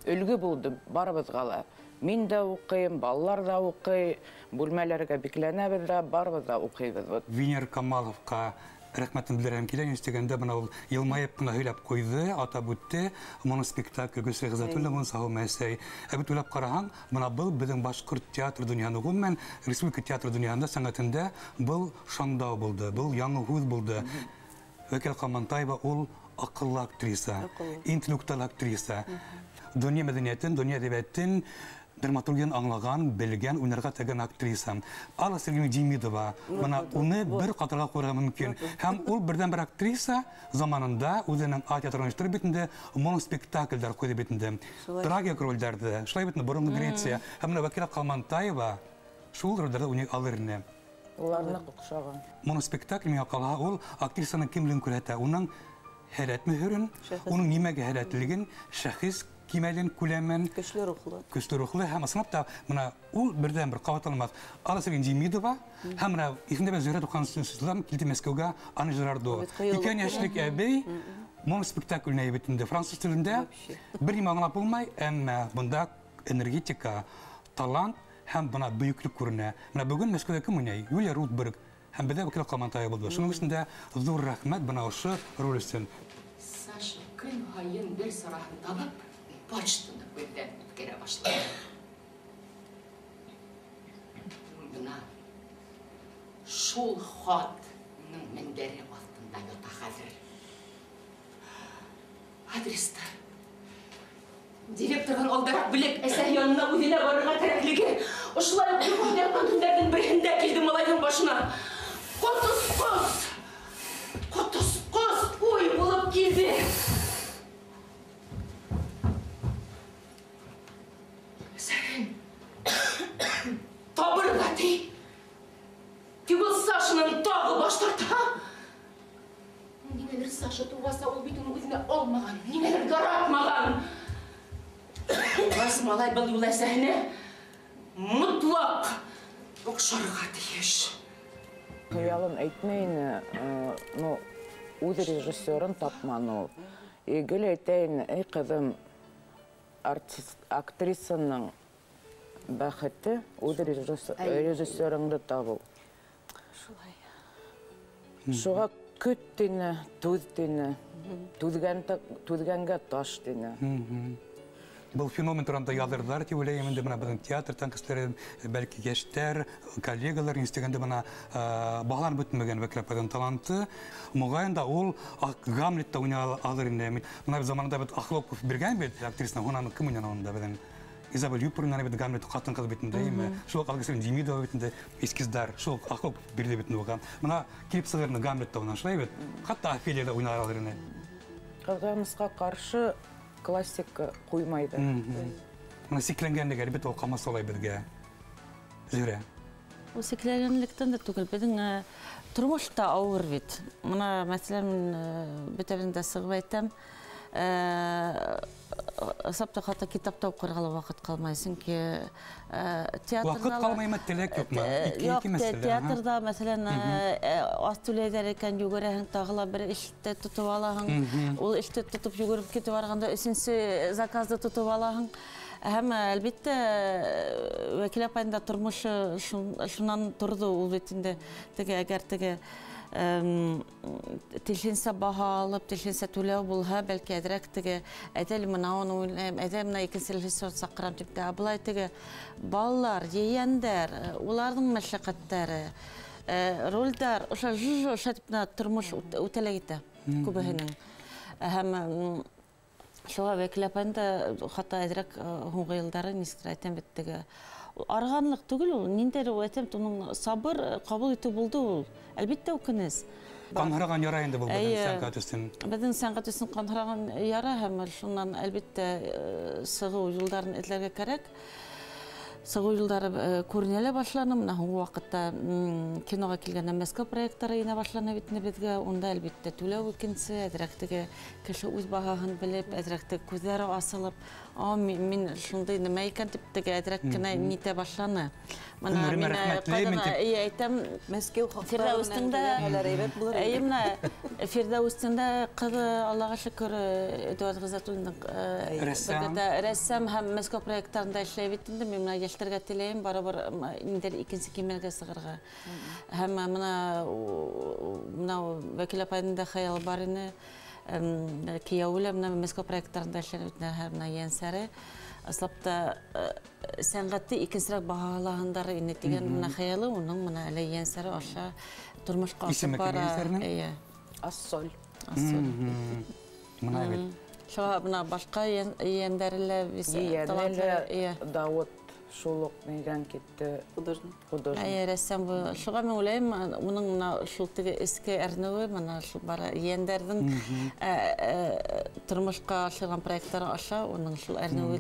Өлгө булды барыбызга ла. Мин дә укыйм, балалар да укый, бүлмәләргә бикләнәбез дә, барыбыз да укыйбыз. Венер Камаловка рәхмәтен белдерәм килә, истегәндә бына ул елмаеп кына һөйләп куйды, атап үтте. Моноспектакль Гөлсәй Гызатуллина сау мәсәй. Бит уйлап караһаң, бына был безнең башкорт театр дөньяны гомумән, республика театр дөньясында сәнгатендә был шаңдау булды, был яңа һүз булды. Вәкил Камантаева ул акыллы актриса, интеллектуаль актриса. Дөнья мәдәниятен, дөнья әдәбиятен драматургиян аңлаган, белгән, уйнарга тәгән актриса. Алла Сергеевна Демидова, мына уны бер катырга куярга мөмкин. Һәм ул бердән-бер актриса заманында үзенең театрын оештырып битендә моноспектакльләр куйды битендә. Трагик рольләрдә, шулай бит Борынгы Греция, һәм Вәкил Камантаева шул рольләрдә уйный алыр ине. Уларны укшаган. Моноспектакль миңа калһа, ул актрисаның кимлеген күрһәтә, уның һәрәт мөһөрен, уның нимәгә һәрәтлеген, шәхес кимәлен, күләмен, көчле рухлы һәм сынапта мына ул бердән-бер кабатланмас. Алла Сергеевна Демидова һәм менә исендә Зөһрә Туханова килде Мәскәүгә, аны җырарды. 2 яшьлек әбей моноспектакльне битендә француз телендә бер нимә аңлап булмай, әмма бунда энергетика, талант һәм бына бөеклек күренә. Менә бүген Мәскәүдә кем уйный? Юлия Рудберг һәм бездә Вәкил Камантаева булды. Шуның өчен зур рәхмәт бына ошо роль өчен. Саша көн һайын бер сараһын табып, почтаны күздән үткәрә башлады. Бына шул хатның мендәре астында ята хәзер. Адрестар. Директордан алдарак белеп, әсәр янына үҙенә барырга кәрәклеге. Ошолай ук яткан көндәрдән берһендә килде малайның башына. Котос, уй булып килде. Сәген, табырға ти. Тибыл Сашының тағы баш тарта. Ниңәлер Саша туғаса, ул бит уны үҙенә алмаған, ниңәлер яратмаған. Туғас малай был юл әсәһенә mutlak оҡшарға тейеш. Хыялын әйтмәйне, үҙ режиссерын тапманы ул. Гел әйтәйен, эй ҡыҙым, актрисаның бәхете үҙ режиссерыңды табыу. Шуға көт тине, түҙ тине, түҙгәнгә таш тине. Был феномен турында яҙырҙар тип уйлайым инде, бына беҙҙең театр танкистары, бәлки йәштәр, коллегалар инстигәндә бына бағаланып бөтмәгән Вәкил апайҙың таланты. Моғайын да ул Гамлетта уйнай алыр инде. Бына бит заманында бит Ахлопов биргән бит актрисаны, һунан кем уйнаны унда беҙҙең? Изабель Юпурина бит Гамлет ҡатын-ҡыҙ битендә, шул Алла Сергеевна Демидова битендә эскиздар, шул Ахлопов бирҙе бит уға. Бына килеп сығыр Гамлетта унан шулай бит. Хатта Офелияда уйнай алыр ине. Ҡыҙғанысҡа ҡаршы классика ҡуймайҙы. Мына сикләнгәнлеге бит ул ҡамас олай беҙгә. Зөһрә. Ул сикләнгәнлектән дә түгел, беҙҙең тормош та ауыр бит. Мына мәсәлән, бөтәбеҙҙең дә сығып әйтәм, ысапта хата китапта уҡырға ла ваҡыт ҡалмай, сөнки театрда... Ваҡыт ҡалмаймы, теләк юҡмы? Юҡ, театрда, мәсәлән, ас түләйҙәр икән, йүгерәһең, тағы ла бер эште тотоп алаһың. Ул эште тотоп йүгереп китеп барғанда, өсөнсө заказды тотоп алаһың. Һәм, әлбиттә, Вәкил апайында тормошы шунан торҙо, ул бит инде әгәр теге телшенсә баһа алып, телшенсә түләү булһа, бәлки әҙерәк теге әйтәле мына уны уйлайым, әйҙә мына икенсе режиссер саҡырам тип тә, былай теге балалар, ейәндәр, уларҙың мәшәҡәттәре, ролдәр, ошо тип тормош үтәлә итә күбеһенең. Һәм шуға Вәкил апайында хата әҙерәк һуңғы йылдары нисектер әйтәм бит теге арғанлык түгел ул, ниндәр әйтәм, уның сабыр ҡабул итеү булды ул. Әлбиттә үкенес. Qanhırağan yara indi bu sənqat üstün. Біздің сәнғат үшін қаныраған яра һәм шуннан әлбетте сығу юлдарын этләргә кәрәк. Сығу юлдары күренеле башланы. Мына һуңгы вакытта кинога килгәндә Мәскәү проекттары ина башлана бит безгә. Унда әлбетте түләү икенче, әзрәктәге кеше үз багаһын белеп, әзрәктә күзләре асылып, мин шундый нәмә икән дип теге әзрәк кенә нитә башланы. Мына мин әйтәм, Мәскәү Фирдаустың Фирдаустында кызы Аллага шөкер Эдуард Гызатуллинның рәссам һәм Мәскәү проекттарында эшләп бит инде. Мин яшьләргә теләйм барыбер инде икенче кимәлгә сыгырга. Һәм менә Вәкил апайның да хыялы бар иде. Кияулә менә Мәскәү проекттарында эшләп бит һәм янсәре. Аслапта сәнгатьте икенчерәк багалагандар инде дигән менә хыялы, уның менә әле янсәре аша тормышка ашып бара. Ассоль. Мына бит. Шуңа менә башка яннәрләр Давыт Шулук нидән китте? Художник. Рәссам бу. Шуңа мен уйлыйм, уның менә шул теге эске әрнүе, менә шул бара яннәрнең тормышка ашырган проектлары аша, уның шул әрнүе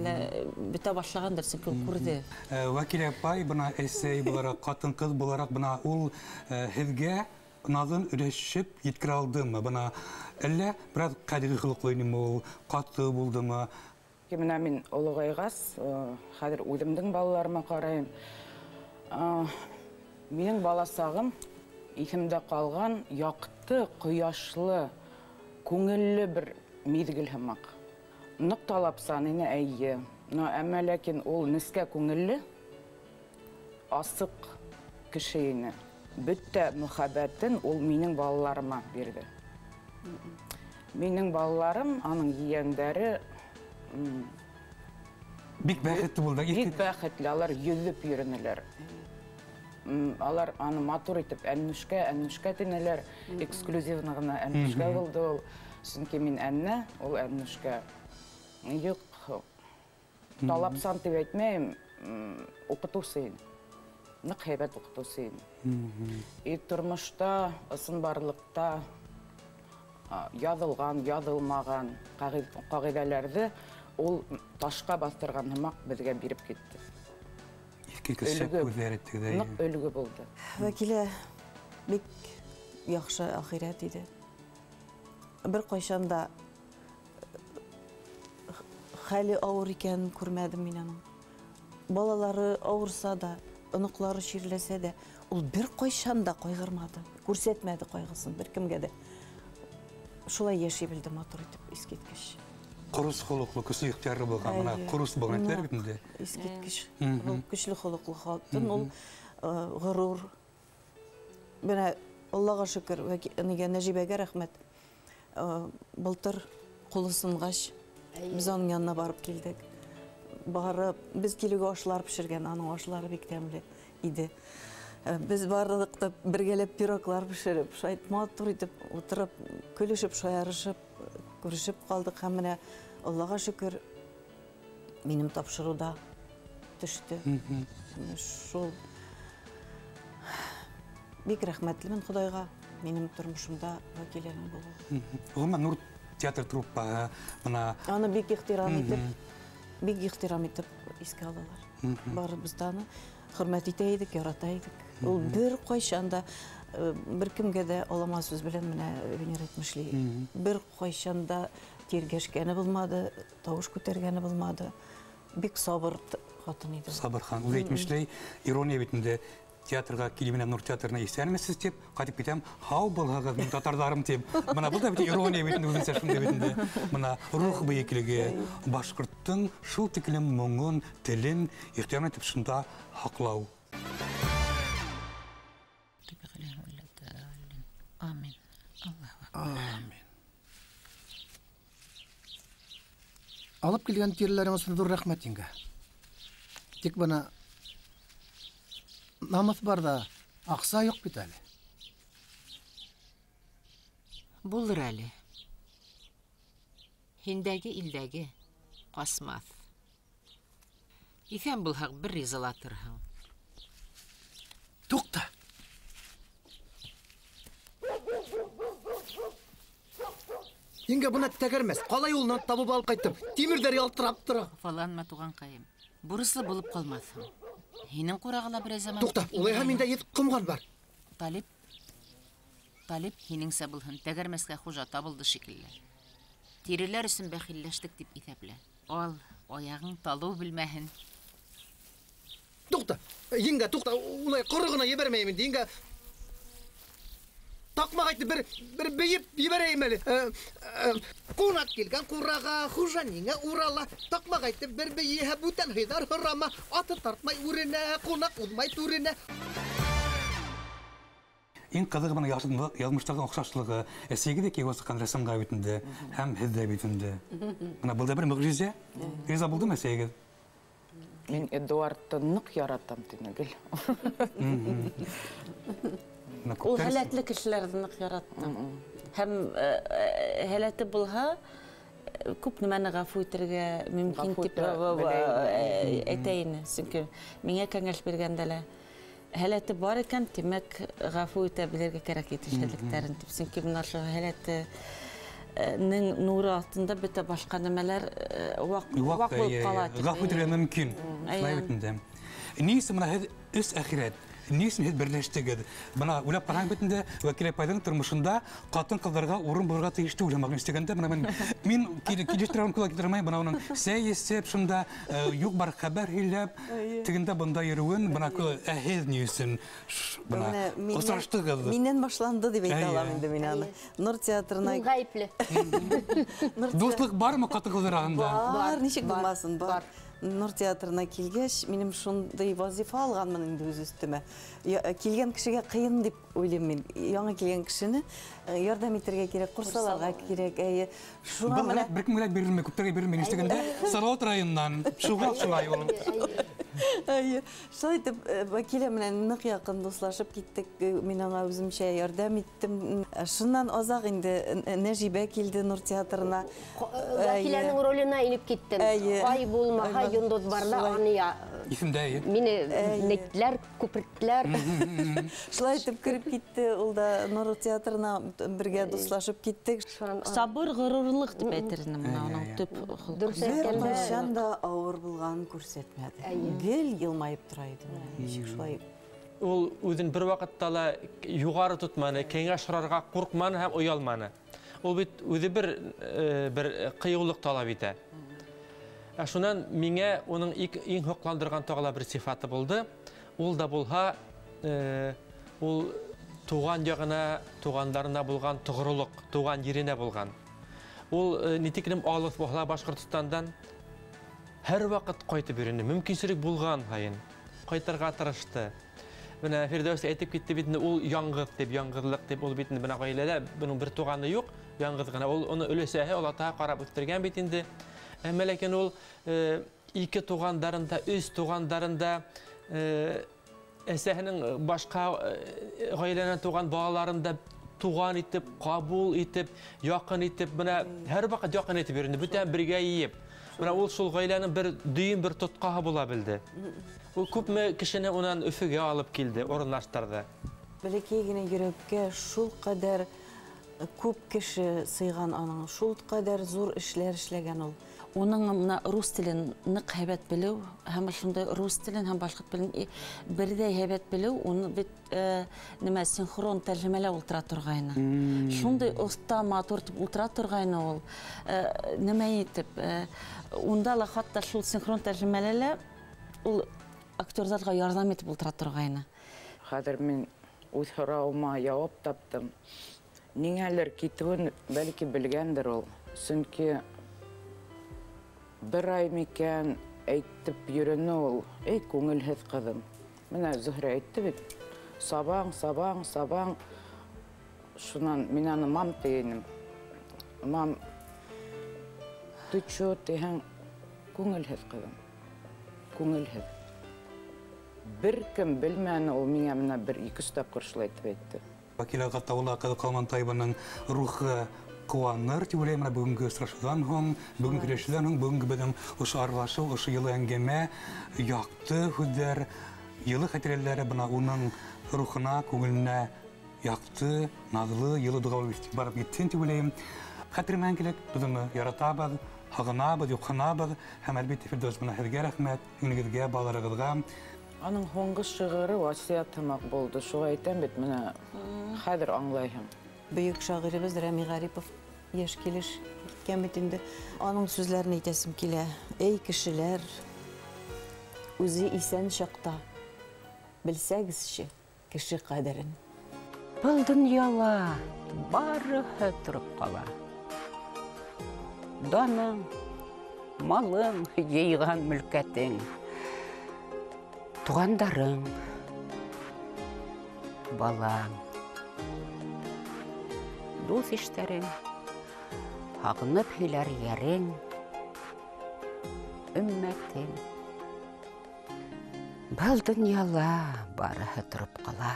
битә башлагандыр, чөнки күрде. Вәкил апай, бына эссей буларак, катын-кыз буларак, бына ул һезгә назын үрешеп yetkir алдымы? Бына әллә бираз кадри хылыклы ул каты булдымы? Менә мин олыгайгас, хәзер үземнең балаларыма карайм. Минең баласагым исемдә калган якты, кояшлы, күңелле бер мизгел һәммәк. Нык талапсан ине әйе. Әмма ләкин ул нескә күңелле, асык кеше ине. Бөтә мөхәббәтен ул минең балаларыма бирде. Минең балаларым, аның ияндәре Бик бәхетле булды. Бик бәхетле, алар йөзеп йөренеләр. Алар аны матур итеп әннүшкә тинеләр, эксклюзивны гына әннүшкә булды ул. Чөнки мин әннә, ул әннүшкә. Юк, талапсан дип әйтмәйм, укытучы. Нык һәйбәт укытучы. Тормышта, ысынбарлыкта язылган, язылмаган кагыйдәләрне ул ташка бастырган һәммәк безгә биреп китте. Нык өлгө булды. Вәкилә бик яхшы ахират иде. Бер кайчан да хәле авыр икән күрмәдем мин аның. Балалары авырса да, оныклары ширләсә дә, ул бер кайчан да кайгырмады, күрсәтмәде кайгысын бер кемгә дә. Шулай яши билде матур итеп, искиткеч. Курус хулуклы, көчле ихтияры булган, мына курус булган итләр бит инде. Искиткеч. Көчле хулуклы хатын, ул горур. Менә Аллага шөкер, нигә Нәҗибәгә рәхмәт. Былтыр кулысынгач без аның янына барып килдек. Барып, без килүгә ашлар пешергән, аның ашлары бик тәмле иде. Biz бардык да бергәләп пироглар пешереп, шайт матур итеп утырып, көлешеп, шаярышып, күрешеп калдык һәм менә Аллага шөкер минем тапшыруда төште. Шул бик рәхмәтлемен Худайга минем тормышымда Вәкиләнең булуы. Гомумән Нур театр труппаһы мына аны бик ихтирам итеп искә алалар. Барыбыз да аны хөрмәт итә идек, ярата идек. Ул бер кайчан да бер кемгә дә аламас сүз белән менә Венер әйтмешли. Бер кайчан да тиргәшкәне булмады, тавыш күтәргәне булмады. Бик сабыр хатын иде. Сабырхан, ул әйтмешли, ирония бит инде театрга килеменә Нур театрына исәнмесез дип, кайтып китәм, хау булһагыз, мин татарларым дип. Менә бу да бит ирония бит инде, үзенчә шундый бит инде. Менә рух бөеклеге, башкорттың шул тиклем моңын, телен ихтиям итеп шунда хаклау. Амин. Амин. Алып килгән тиреләреңез зур рәхмәт инде. Тик бана намыс бар да, акса юк бит әле. Булыр әле. Һиндәге илдәге касмас. Исән булһак бер ризалатырһың. Тукта. Инге бұна тәгәрмәс. Қалай олынан табып алып қайтып, темірдер ялтырап тұра. Фаланма туған қайым. Бұрысы болып қалмасын. Хинің қорағыла бір заман... Тоқта, олайға менде ет құмған бар. Талип, хинің сабылхын тәгәрмәске хожа табылды шекілі. Терілер үшін бәхилләштік деп итәплі. Ол, аяғың талу білмәхін. Тоқта, Инге, тоқта, олай құрығына ебермеймін. Инге, тақмағайды бір бейіп еберейм әлі. Қонақ келген құраға хужаныңа урала. Тақмағайды бір бейі бұтан хидар хұрама. Аты тартмай үріне, қонақ ұдмай түріне. Ең қызығы бұны yazmıştағы ұқсашлығы әсегі де кей осықан рәсімға өтінді, әм хізді өтінді. Бұна бұлда бір мұғжизе? Риза болды ма әсегі? Мен Эдуардты нық яратам тенегіл. Ул һәләтле кешеләрне нык яраттым. Һәм һәләте булһа, күп нимәне гафу итәргә мөмкин дип әйтәйин. Чөнки миңа кәңәш биргәндә һәләте бар икән, димәк гафу итә белергә кирәк итешлекләрен дип. Чөнки менә шул һәләте нуры астында бөтә башка нәмәләр вак булып кала. Гафу итәргә мөмкин. Шулай битендә. Нисә менә үз ахират Несін хет бірләштігід. Бұна үләп қараң бетінде вәкілі пайданың тұрмышында қатын қыздарға орын болға тейішті үлемағын істегенде. Мен келештірауын күла кетірмей, бұна оның сәй есеп, шында юқ бар қабар хейләп, тігінде бұнда еруін, бұна күл әхез несін, қосаштығыз. Менен башланды деп айта алам енді мен аны. Нұр театрына... Бұл ғайыплы. Достық бар ма қатын қыздар ағында? Бар, нешек болмасын, бар. Нұр театрына келгеш, менің шундай вазифа алғанмын енді өз үстіме. Келген кішіге қиын деп ойлаймын мен. Яңа келген кішіні ярдам етірге керек, құрсаларға керек. Бұл бір кім өләт берілме, көптерге берілме естегенде, Салауат районнан, шуға шулай ол. Шулай етіп, Бакиле менен нық яқын дослашып кеттік, мен аңа өзімше ярдам еттім. Шыннан азақ енді Нәжибә келді Нұр театрына. Бакиләнің ролына иніп кеттім. Ай болмаға юндоз барла, аны мені неттілер, көпірттілер. Шылай етіп кіріп кетті, ол да Нұр театрына бірге дослашып кеттік. Сабыр, ғырурлық деп әйтерінім, оның түп Қашан да ауыр болғанын көрсетмеді. Гел елмайып тұрайды. Ол өзін бір вақыттала юғары тұтманы, кеңеш сұрарға қорқманы һәм ұялманы. Ол бит өзі бір қиюлық талап ете. Шунан миңе оның ең хоқландырған тоғала бір сифаты болды. Ол да болға, ол туған жағына, туғандарына болған тұғырылық, туған еріне болған. Ол нетекілім алыс болға Башқұртстандан әр вақыт қойты беріне, мүмкіншілік болған хайын. Қойтарға тырышты. Бұна Фердәус әйтіп кетті бетінде, ол яңғыз деп, яңғызлық деп, ол бетінде бұна қойлады, бұның бір туғаны жоқ, яңғыз ғана. Ол оны өлесәхе, ол атаға қарап өттірген бетінде. Әмәләкен ол екі туғандарында, өз туғандарында, әсәхінің башқа ғайләнен туған бағаларында туған етіп, қабул етіп, яқын етіп, бұна әр вақыт яқын етіп берінді, бүтән бірге ейіп. Бұна ол сол ғайләнің бір дүйін бір тұтқаға бола білді. Ол көп кішіні онан үфіге алып келді, орынлаштырды. Білекейгіне жүрекке шул қадар көп кіші сыйған аның, шул қадар зор ішлер ішлеген ол. Оның рус тілін нық әйбәт білу, һәм шындай рус тілін, һәм башқыт білін бірдей әйбәт білу, оны бет синхрон тәржімелі ұлтыра тұрғайны. Шындай ұста матур тіп ұлтыра тұрғайны ол. Нәмә етіп, онда лақатта шул синхрон тәржімелі ол актердарға ярдам етіп ұлтыра тұрғайны. Қадыр мен өз сұрауыма жауап таптым. Неңәлер кетуін бәлкі білгендір ол. Сүнкі бір ай мекен әйттіп үйрені ол, көңілһіз қызым. Міне Зүхрә әйтті бет. Сабаң. Шунан мен аны мам дейінім. Мам, ты чо дейін көңілһіз қызым. Көңілһіз. Бір кім білмәні ол мене міне бір екі ұстап құршыл әйтіп әйтті. Бакилаға тауыла қады Қалман Тайбаның рухы қуаныр деп ойлаймын, бүгінгі сұрашыдан хоң, бүгінгі күрешіден хоң, бүгінгі бәдің ұшы арғашы, ұшы елі әңгеме, яқты хүдер, елі қәтерелері бұна оның рухына, көңіліне яқты, назылы, елі дұғалы барып еттен деп ойлаймын. Хәтермен килек, бізіні яратабыз, ағынабыз, юқынабыз, һәм әлбетте Фирдәүс мына һеҙгә рәхмәт, үңегеҙгә, балаларығыҙға. Аның һуңғы шиғыры васият тымақ болды. Шуға әйтәм бит, менә хәҙер аңлайһың. Бөйөк шағирыбыз Рәми Ғарипов яш килеш киткән бит инде. Аның сүзләрен әйтәсем килә. Эй кешеләр, үзе исән чакта белсәгезче кеше кадерен. Был дөньяла барыһы торып кала. Даның, малың, йыйған мөлкәтең, туғандарың, балаң, дус иштәрең, һағынып һөйләр йәрең, өммәтең. Был дөньяла барыһы торып кала.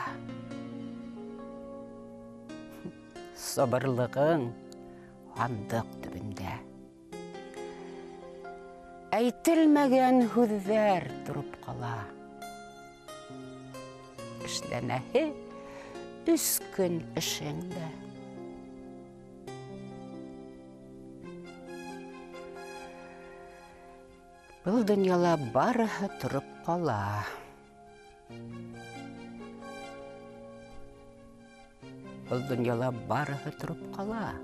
Сабырлығың андык төбендә. Әйтелмәгән һүҙҙәр торып кала. Эшләнәһе 3 көн эшеңдә. Был дөньяла барыһы торып кала. Был дөньяла барыһы торып кала.